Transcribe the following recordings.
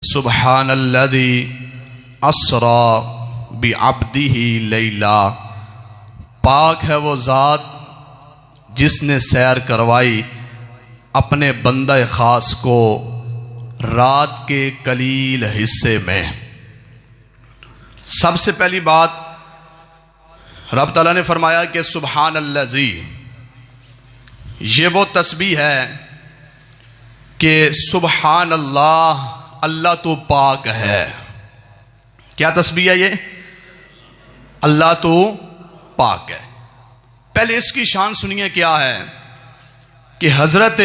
سبحان الذی اسری بعبدہ لیلا، پاک ہے وہ ذات جس نے سیر کروائی اپنے بندہ خاص کو رات کے قلیل حصے میں۔ سب سے پہلی بات رب تعالیٰ نے فرمایا کہ سبحان الذی، یہ وہ تسبیح ہے کہ سبحان اللہ، اللہ تو پاک ہے۔ کیا تسبیح ہے یہ؟ اللہ تو پاک ہے۔ پہلے اس کی شان سنیے کیا ہے کہ حضرت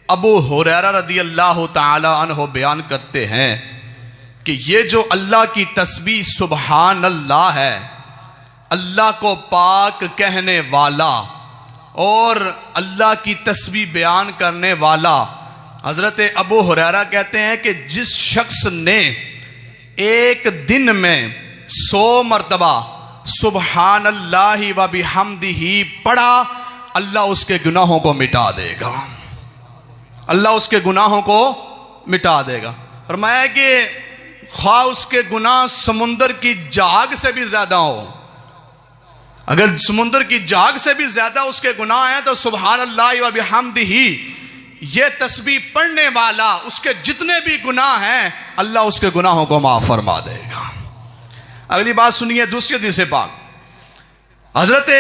ابو ہریرہ رضی اللہ تعالی عنہ بیان کرتے ہیں کہ یہ جو اللہ کی تسبیح سبحان اللہ ہے، اللہ کو پاک کہنے والا اور اللہ کی تسبیح بیان کرنے والا حضرت ابو ہریرہ کہتے ہیں کہ جس شخص نے ایک دن میں 100 مرتبہ سبحان اللہ و بحمدہ پڑھا، اللہ اس کے گناہوں کو مٹا دے گا، اللہ اس کے گناہوں کو مٹا دے گا۔ فرمایا کہ خواہ اس کے گناہ سمندر کی جھاگ سے بھی زیادہ ہو، اگر سمندر کی جھاگ سے بھی زیادہ اس کے گناہ ہیں تو سبحان اللہ و بحمدہ یہ تسبیح پڑھنے والا اس کے جتنے بھی گناہ ہیں اللہ اس کے گناہوں کو معاف فرما دے گا۔ اگلی بات سنیے، دوسری حدیث پاک حضرت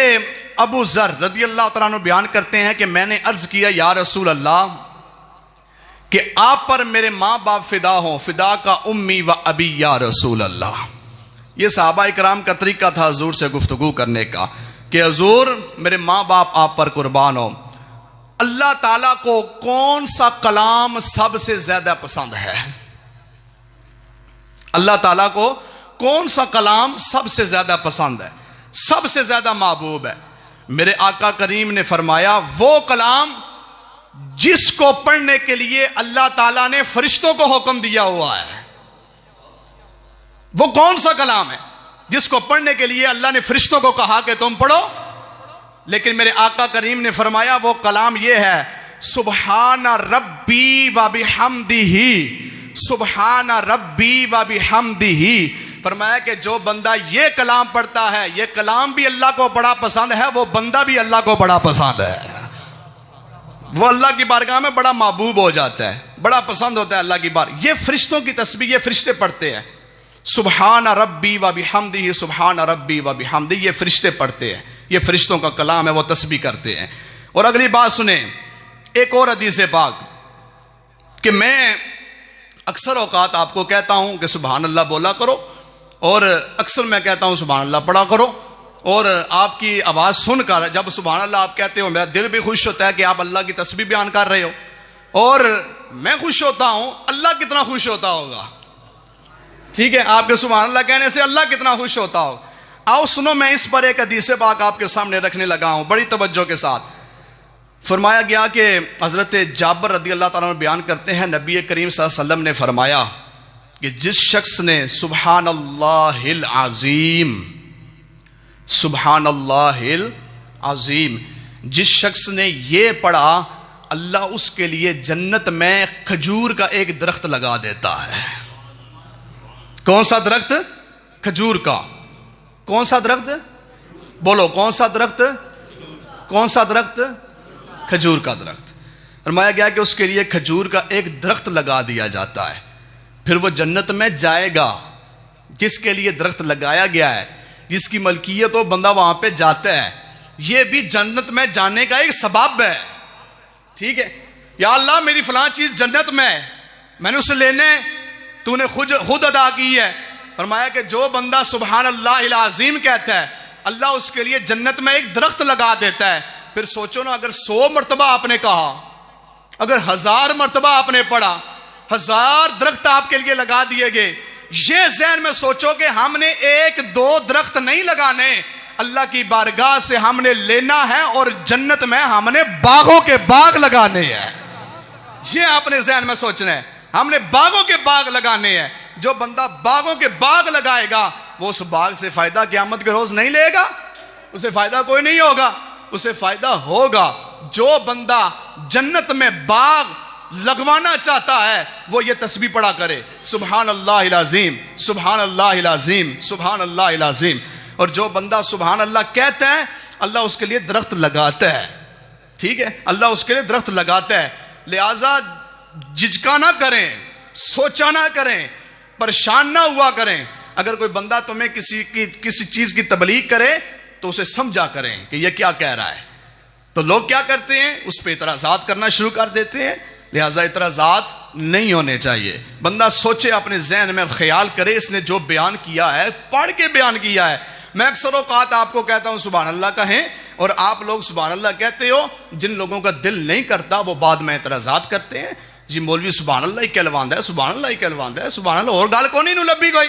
ابو ذر رضی اللہ تعالیٰ عنہ بیان کرتے ہیں کہ میں نے عرض کیا یا رسول اللہ کہ آپ پر میرے ماں باپ فدا ہوں، فدا کا امی و ابی یا رسول اللہ۔ یہ صحابہ اکرام کا طریقہ تھا حضور سے گفتگو کرنے کا کہ حضور میرے ماں باپ آپ پر قربان ہوں۔ اللہ تعالیٰ کو کون سا کلام سب سے زیادہ پسند ہے؟ اللہ تعالیٰ کو کون سا کلام سب سے زیادہ پسند ہے، سب سے زیادہ محبوب ہے؟ میرے آقا کریم نے فرمایا وہ کلام جس کو پڑھنے کے لیے اللہ تعالیٰ نے فرشتوں کو حکم دیا ہوا ہے۔ وہ کون سا کلام ہے جس کو پڑھنے کے لیے اللہ نے فرشتوں کو کہا کہ تم پڑھو؟ لیکن میرے آقا کریم نے فرمایا وہ کلام یہ ہے سبحان ربی و بحمدہ، سبحان ربی و بحمدہ۔ فرمایا کہ جو بندہ یہ کلام پڑھتا ہے، یہ کلام بھی اللہ کو بڑا پسند ہے، وہ بندہ بھی اللہ کو بڑا پسند ہے، وہ اللہ کی بارگاہ میں بڑا محبوب ہو جاتا ہے، بڑا پسند ہوتا ہے اللہ کی بارگاہ۔ یہ فرشتوں کی تسبیح یہ فرشتے پڑھتے ہیں، سبحان ربی و بحمدہ، سبحان ربی و بحمدہ، یہ فرشتے پڑھتے ہیں، یہ فرشتوں کا کلام ہے، وہ تسبیح کرتے ہیں۔ اور اگلی بات سنیں، ایک اور حدیث پاک کہ میں اکثر اوقات آپ کو کہتا ہوں کہ سبحان اللہ بولا کرو، اور اکثر میں کہتا ہوں سبحان اللہ پڑھا کرو، اور آپ کی آواز سن کر جب سبحان اللہ آپ کہتے ہو میرا دل بھی خوش ہوتا ہے کہ آپ اللہ کی تسبیح بیان کر رہے ہو، اور میں خوش ہوتا ہوں، اللہ کتنا خوش ہوتا ہوگا؟ ٹھیک ہے، آپ کے سبحان اللہ کہنے سے اللہ کتنا خوش ہوتا ہوگا۔ آؤ سنو، میں اس پر ایک حدیث پاک آپ کے سامنے رکھنے لگا ہوں بڑی توجہ کے ساتھ۔ فرمایا گیا کہ حضرت جابر رضی اللہ تعالیٰ عنہ بیان کرتے ہیں نبی کریم صلی اللہ علیہ وسلم نے فرمایا کہ جس شخص نے سبحان اللہ العظیم، سبحان اللہ العظیم، جس شخص نے یہ پڑھا اللہ اس کے لیے جنت میں کھجور کا ایک درخت لگا دیتا ہے۔ کون سا درخت؟ کھجور کا۔ کون سا درخت؟ بولو کون سا درخت؟ کون سا درخت؟ کھجور کا درخت۔ فرمایا گیا کہ اس کے لیے کھجور کا ایک درخت لگا دیا جاتا ہے، پھر وہ جنت میں جائے گا۔ جس کے لیے درخت لگایا گیا ہے، جس کی ملکیت ہو، بندہ وہاں پہ جاتا ہے، یہ بھی جنت میں جانے کا ایک سبب ہے۔ ٹھیک ہے، یا اللہ میری فلاں چیز جنت میں ہے، میں نے اسے لینے، تو نے خود ادا کی ہے۔ فرمایا کہ جو بندہ سبحان اللہ العظیم کہتا ہے اللہ اس کے لیے جنت میں ایک درخت لگا دیتا ہے۔ پھر سوچو نا، اگر 100 مرتبہ آپ نے کہا، اگر 1000 مرتبہ آپ نے پڑھا، 1000 درخت آپ کے لیے لگا دیے گئے۔ یہ ذہن میں سوچو کہ ہم نے 1-2 درخت نہیں لگانے، اللہ کی بارگاہ سے ہم نے لینا ہے، اور جنت میں ہم نے باغوں کے باغ لگانے ہیں۔ یہ آپ نے ذہن میں سوچنا ہے، ہم نے باغوں کے باغ لگانے ہیں۔ جو بندہ باغوں کے باغ لگائے گا وہ اس باغ سے فائدہ قیامت کے روز نہیں لے گا، اسے فائدہ کوئی نہیں ہوگا، اسے فائدہ ہوگا جو بندہ جنت میں باغ لگوانا چاہتا ہے وہ یہ تسبیح پڑھا کرے، سبحان اللہ العظیم، سبحان اللہ العظیم، سبحان اللہ العظیم۔ اور جو بندہ سبحان اللہ کہتا ہے اللہ اس کے لیے درخت لگاتا ہے، ٹھیک ہے، اللہ اس کے لیے درخت لگاتا ہے۔ لہٰذا جھجکا نہ کریں، سوچا نہ کریں، پریشان نہ ہوا کریں۔ اگر کوئی بندہ تمہیں کسی چیز کی تبلیغ کرے تو اسے سمجھا کریں کہ یہ کیا کہہ رہا ہے۔ تو لوگ کیا کرتے ہیں، اس پہ اعتراضات کرنا شروع کر دیتے ہیں، لہٰذا اعتراضات نہیں ہونے چاہیے۔ بندہ سوچے، اپنے ذہن میں خیال کرے اس نے جو بیان کیا ہے پڑھ کے بیان کیا ہے۔ میں اکثر اوقات آپ کو کہتا ہوں سبحان اللہ کہیں، اور آپ لوگ سبحان اللہ کہتے ہو، جن لوگوں کا دل نہیں کرتا وہ بعد میں اعتراضات کرتے ہیں، جی مولوی سبحان اللہ ہی کہلواندہ ہے، سبحان اللہ ہی کہلواندہ ہے، سبحان اللہ، اور گال کو نہیں لبھی کوئی۔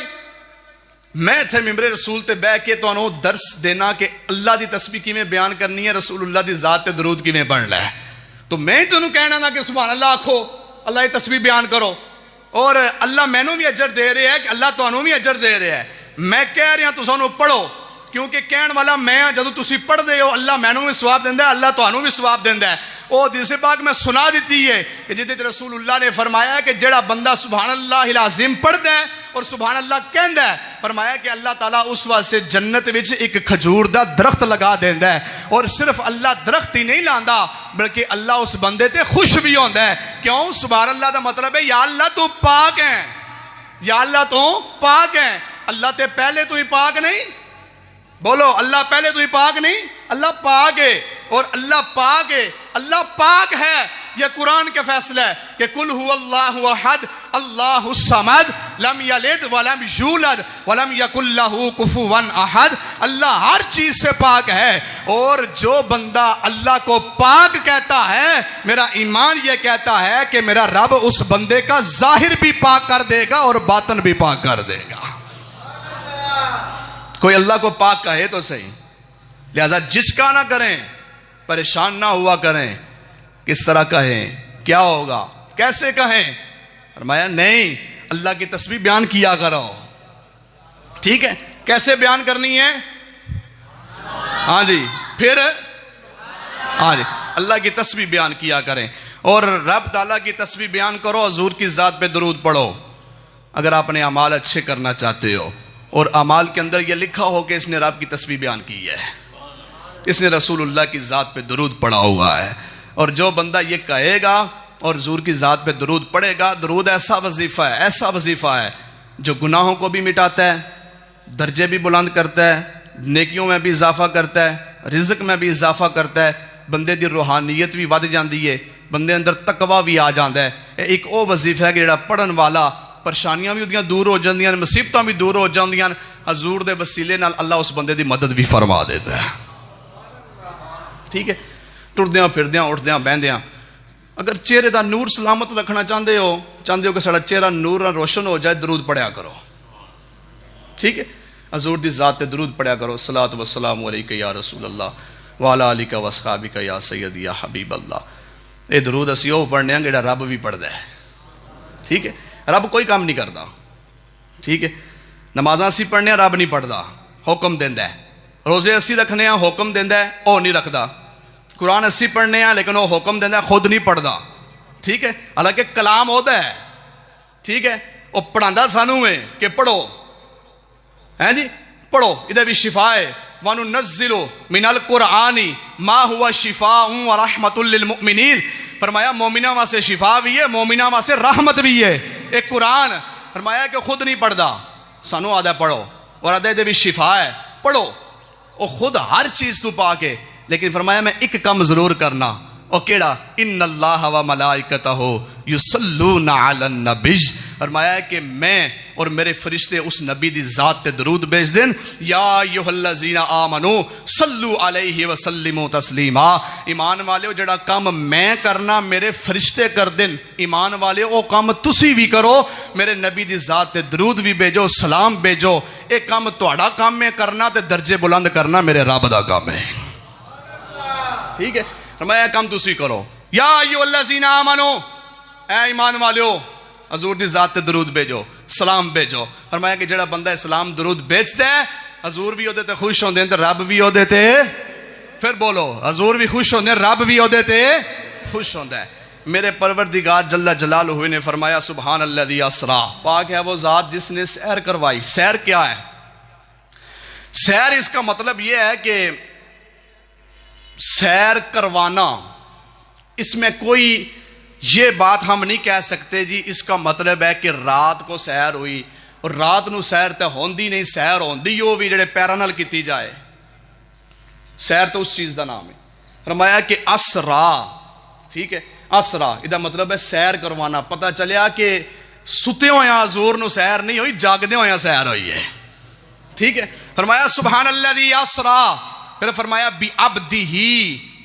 میں تھے ممبر رسول تے بہ کے تو درس دینا کہ اللہ دی تسبیح کی میں بیان کرنی ہے، رسول اللہ دی ذات تے درود کی میں پڑھنا ہے، تو میں تو کہنا نا کہ سبحان اللہ آکھو، اللہ کی تسبیح بیان کرو، اور اللہ مینوں بھی اجر دے رہے ہے کہ اللہ تو بھی اجر دے رہے ہے۔ میں کہہ رہا تو سانو پڑھو، کیونکہ کہن والا میں جدو تسی پڑھ دے ہو اللہ مینوں بھی ثواب دیندا ہے، اللہ تانوں بھی ثواب دیندا ہے۔ او حدیث پاک میں سنا دیتی ہے کہ جدے رسول اللہ نے فرمایا کہ جڑا بندہ سبحان اللہ العظیم پڑھدا ہے اور سبحان اللہ کہندا ہے، فرمایا کہ اللہ تعالیٰ اس واسطے جنت وچ ایک کھجور دا درخت لگا دیندا ہے، اور صرف اللہ درخت ہی نہیں لاندا بلکہ اللہ اس بندے تے خوش بھی ہوندا ہے۔ کیوں؟ سبحان اللہ دا مطلب ہے یا اللہ تو پاک ہے، یا اللہ تو پاک ہے۔ اللہ تے پہلے تو ہی پاک نہیں، بولو اللہ پہلے تو ہی پاک نہیں، اللہ پاک ہے، اور اللہ پاک ہے، اللہ پاک ہے۔ یہ قرآن کے فیصلہ ہے کہ قل هو اللہ احد اللہ الصمد لم یلد ولم یولد ولم یکن له کفوا احد۔ اللہ ہر چیز سے پاک ہے، اور جو بندہ اللہ کو پاک کہتا ہے، میرا ایمان یہ کہتا ہے کہ میرا رب اس بندے کا ظاہر بھی پاک کر دے گا اور باطن بھی پاک کر دے گا۔ کوئی اللہ کو پاک کہے تو صحیح، لہذا جس کا نہ کریں، پریشان نہ ہوا کریں، کس طرح کہیں، کیا ہوگا، کیسے کہیں؟ فرمایا نہیں، اللہ کی تسبیح بیان کیا کرو، ٹھیک ہے، کیسے بیان کرنی ہے؟ ہاں جی، پھر ہاں جی اللہ کی تسبیح بیان کیا کریں، اور رب تعالیٰ کی تسبیح بیان کرو، حضور کی ذات پہ درود پڑھو اگر آپ نے اعمال اچھے کرنا چاہتے ہو، اور اعمال کے اندر یہ لکھا ہو کہ اس نے رب کی تسبیح بیان کی ہے، اس نے رسول اللہ کی ذات پہ درود پڑھا ہوا ہے۔ اور جو بندہ یہ کہے گا اور حضور کی ذات پہ درود پڑھے گا، درود ایسا وظیفہ ہے، ایسا وظیفہ ہے جو گناہوں کو بھی مٹاتا ہے، درجے بھی بلند کرتا ہے، نیکیوں میں بھی اضافہ کرتا ہے، رزق میں بھی اضافہ کرتا ہے، بندے دی روحانیت بھی ود جاندی ہے، بندے اندر تقوی بھی آ جاندا ہے۔ ایک او وظیفہ ہے کہ جڑا پڑھن والا پریشانیاں بھی اودیاں دور ہو جاندیاں، مصیبتاں بھی دور ہو جاندیاں، حضور دے وسیلے نال اللہ اس بندے دی مدد بھی فرما دیتا ہے، ٹھیک ہے۔ ٹردیاں پھردیاں اٹھدیاں بہندیاں اگر چہرے دا نور سلامت رکھنا چاہتے ہو کہ ساڑا چہرہ نور نہ روشن ہو جائے، درود پڑھیا کرو، ٹھیک ہے، حضور دی ذات تے درود پڑھیا کرو، صلاۃ و سلام علیک یا رسول اللہ وعلی آلک و اصحابک یا سیدی یا حبیب اللہ۔ اے درود اسی او پڑھنے ہیں جڑا رب بھی پڑھدا ہے، ٹھیک ہے، رب کوئی کام نہیں کرتا، ٹھیک ہے، نمازاں اسی پڑھنے ہیں، رب نہیں پڑھدا، حکم دیندا ہے، روزے اسی رکھنے ہیں، حکم دیندا ہے، او نہیں رکھدا، قرآن اسی پڑھنے ہیں لیکن وہ حکم دینا ہے، خود نہیں پڑھدا، ٹھیک ہے، حالانکہ کلام ہوتا ہے، ٹھیک ہے، وہ پڑھاندا سانو ہے کہ پڑھو، ہیں جی پڑھو، ادھر بھی شفا ہے، وَنُنَزِّلُ مِنَ الْقُرْآنِ مَا هُوَ شِفَاءٌ وَرَحْمَةٌ لِّلْمُؤْمِنِينَ۔ فرمایا مومنہ وہاں سے شفا بھی ہے، مومنہ وہاں سے رحمت بھی ہے۔ ایک قرآن فرمایا کہ خود نہیں پڑھدا، سانو آدھا پڑھو، اور آدھا ادھر بھی شفا ہے، پڑھو، وہ خود ہر چیز تو پاک ہے، لیکن فرمایا میں ایک کم ضرور کرنا، اور کیڑا؟ ان اللہ و ملائکتہ یصلون علی النبی، فرمایا کہ میں اور میرے فرشتے اس نبی دی ذات تے درود بھیج دیں، یا ایھا الذین آمنو صلو علیہ وسلموا تسلیما۔ ایمان والے جڑا کام میں کرنا میرے فرشتے کر دیں، ایمان والے او کام تسی بھی کرو، میرے نبی دی ذات تے درود بھی بھیجو، سلام بھیجو، اے کام تہاڈا کام ہے کرنا، تے درجے بلند کرنا میرے رب دا کام ہے، ٹھیک ہے، فرمایا کام تسی کرو، یا ایھا الذین آمنو، اے ایمان والیو حضور دی ذات تے درود بھیجو، سلام بھیجو۔ فرمایا کہ جڑا بندہ اسلام درود بھیجتا ہے، حضور بھی ہوتے تے خوش ہوندے ہیں تے رب بھی ہوتے تے، پھر بولو، حضور بھی خوش ہوندے ہیں، رب بھی ہوتے تے خوش ہوندے ہے۔ میرے پروردگار جل جلالہ نے فرمایا سبحان الذی اسرا، پاک ہے وہ ذات جس نے سیر کروائی۔ سیر کیا ہے؟ سیر اس کا مطلب یہ ہے کہ سیر کروانا، اس میں کوئی یہ بات ہم نہیں کہہ سکتے جی اس کا مطلب ہے کہ رات کو سیر ہوئی اور رات نو سیر تے ہوندی نہیں، سیر ہوندی وہ بھی جڑے پیراں نال کیتی جائے، سیر تو اس چیز دا نام ہے۔ فرمایا کہ اسرا، ٹھیک ہے، اسرا یہ مطلب ہے سیر کروانا۔ پتہ چلیا کہ ستے ہویا حضور نو سیر نہیں ہوئی، جاگدے ہویا سیر ہوئی ہے، ٹھیک ہے۔ فرمایا سبحان الذی اسرا، پھر فرمایا بعبدہ،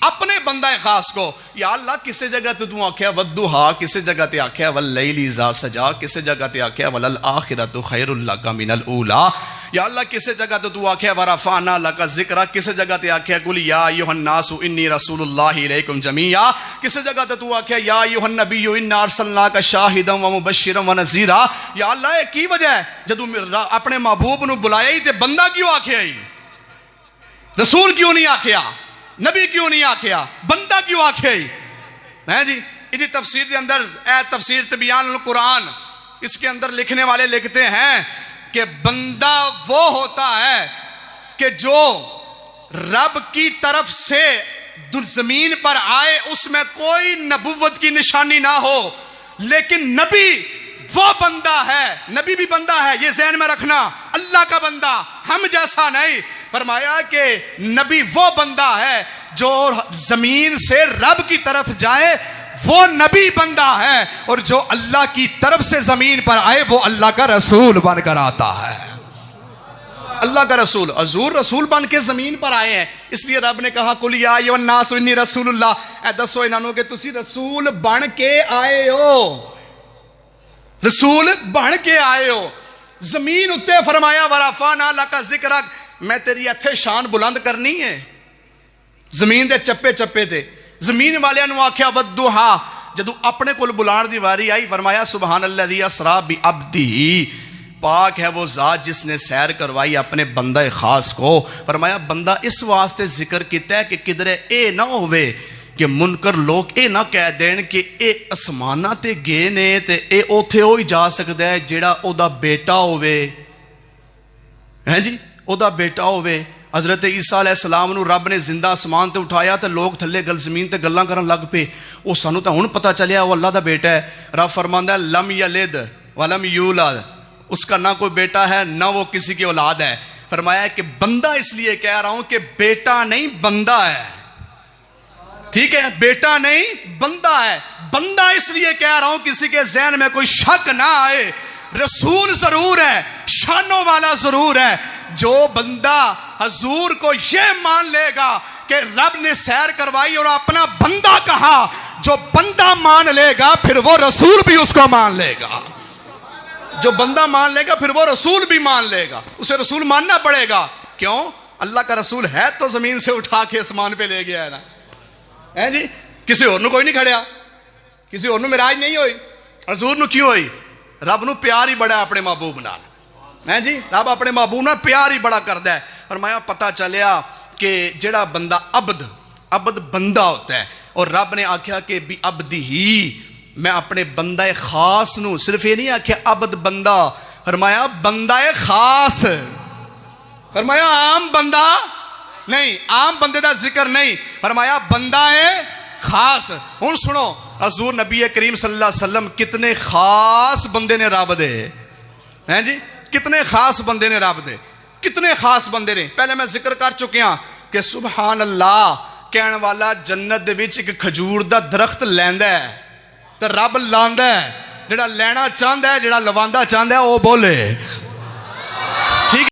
اپنے بندہ خاص کو۔ یا اللہ کسی جگہ تو آکھیا ودھا، کسی جگہ تے آکھیا واللیل اذا سجا، کسی جگہ تے آکھیا وللآخرۃ خیر لک من الاولی، یا اللہ کسی جگہ تو آکھیا ورفعنا لک ذکرک، کسی جگہ تے آکھیا قل یا ایھا الناس انی رسول اللہ الیکم جمیعا، کسی جگہ تو آکھیا یا ایھا النبی انا ارسلناک شاہدا ومبشرا ونذیرا۔ یا اللہ یہ کی وجہ ہے جدو اپنے محبوب نو بلایا ہی تے بندہ کیوں آکھیا ہی؟ رسول کیوں نہیں آکھیا؟ نبی کیوں نہیں آکھیا؟ بندہ کیوں آکھیا ہی؟ ہے جی یہ تفسیر کے اندر اے تفسیر تبیان القرآن، اس کے اندر لکھنے والے لکھتے ہیں کہ بندہ وہ ہوتا ہے کہ جو رب کی طرف سے زمین پر آئے، اس میں کوئی نبوت کی نشانی نہ ہو، لیکن نبی وہ بندہ ہے، نبی بھی بندہ ہے، یہ ذہن میں رکھنا، اللہ کا بندہ، ہم جیسا نہیں۔ فرمایا کہ نبی وہ بندہ ہے جو زمین سے رب کی طرف جائے، وہ نبی بندہ ہے، اور جو اللہ کی طرف سے زمین پر آئے وہ اللہ کا رسول بن کر آتا ہے۔ اللہ کا رسول، حضور رسول بن کے زمین پر آئے ہیں، اس لیے رب نے کہا قل یا ایھا الناس انی رسول اللہ، اے دسو انہوں کہ تسی رسول بن کے آئے ہو، رسول بن کے آئے ہو۔ زمین اتے فرمایا ورفعنا لک ذکرک، میں تیری اتھے شان بلند کرنی ہے، زمین دے چپے چپے تے زمین والے نو آکھیا ودھا، جدو اپنے کول بلان دی واری آئی فرمایا سبحان الذی اسرا بعبدہ، پاک ہے وہ ذات جس نے سیر کروائی اپنے بندہ خاص کو۔ فرمایا بندہ اس واسطے ذکر کیتا ہے کہ کدھرے اے نہ ہوئے کہ منکر لوگ اے نہ کہہ دین کہ اے اسمانہ تے گئے نے تے اے اوتھے ہوئی جا سکتا ہے جیڑا او دا بیٹا ہوئے، ہیں جی او دا بیٹا ہوئے۔ حضرت عیسیٰ علیہ السلام نو رب نے زندہ آسمان تے اٹھایا تے لوگ تھلے گل زمین تے گلاں کرن لگ پے، او سانو تے ہن پتہ چلیا وہ اللہ دا بیٹا ہے۔ رب فرماندا ہے لم یلد ولم یولد، اس کا نہ کوئی بیٹا ہے نہ وہ کسی کی اولاد ہے۔ فرمایا کہ بندہ اس لیے کہہ رہا ہوں کہ بیٹا نہیں بندہ ہے، ٹھیک ہے، بیٹا نہیں بندہ ہے۔ بندہ اس لیے کہہ رہا ہوں کسی کے ذہن میں کوئی شک نہ آئے، رسول ضرور ہے، شانوں والا ضرور ہے۔ جو بندہ حضور کو یہ مان لے گا کہ رب نے سیر کروائی اور اپنا بندہ کہا، جو بندہ مان لے گا پھر وہ رسول بھی اس کو مان لے گا، جو بندہ مان لے گا پھر وہ رسول بھی مان لے گا، اسے رسول ماننا پڑے گا۔ کیوں؟ اللہ کا رسول ہے تو زمین سے اٹھا کے آسمان پہ لے گیا ہے نا، ہے جی، کسی اور نو کوئی نہیں کھڑیا، کسی اور نو معراج نہیں ہوئی، حضور نو کیوں ہوئی؟ رب نو پیار ہی بڑا ہے اپنے محبوب نال، ہے جی، رب اپنے محبوب نال پیار ہی بڑا کردا ہے۔ فرمایا پتہ چلیا کہ جڑا بندہ عبد بندہ ہوتا ہے، اور رب نے آکھیا کہ بھی عبدہ، میں اپنے بندہ خاص نو، صرف یہ نہیں آکھیا عبد بندہ، فرمایا بندہ خاص، فرمایا عام بندہ نہیں، عام بندے دا ذکر نہیں، فرمایا بندہ خاص۔ ہن سنو حضور نبی کریم صلی اللہ علیہ وسلم کتنے خاص بندے نے رب دے، ہیں جی، کتنے خاص بندے نے رب دے، کتنے خاص بندے نے۔ پہلے میں ذکر کر چکیا کہ سبحان اللہ کہن والا جنت دے وچ ایک کھجور دا درخت لیندا ہے تے رب لاندا ہے، جڑا لینا چاہندا ہے جڑا لواندا چاہندا ہے وہ بولے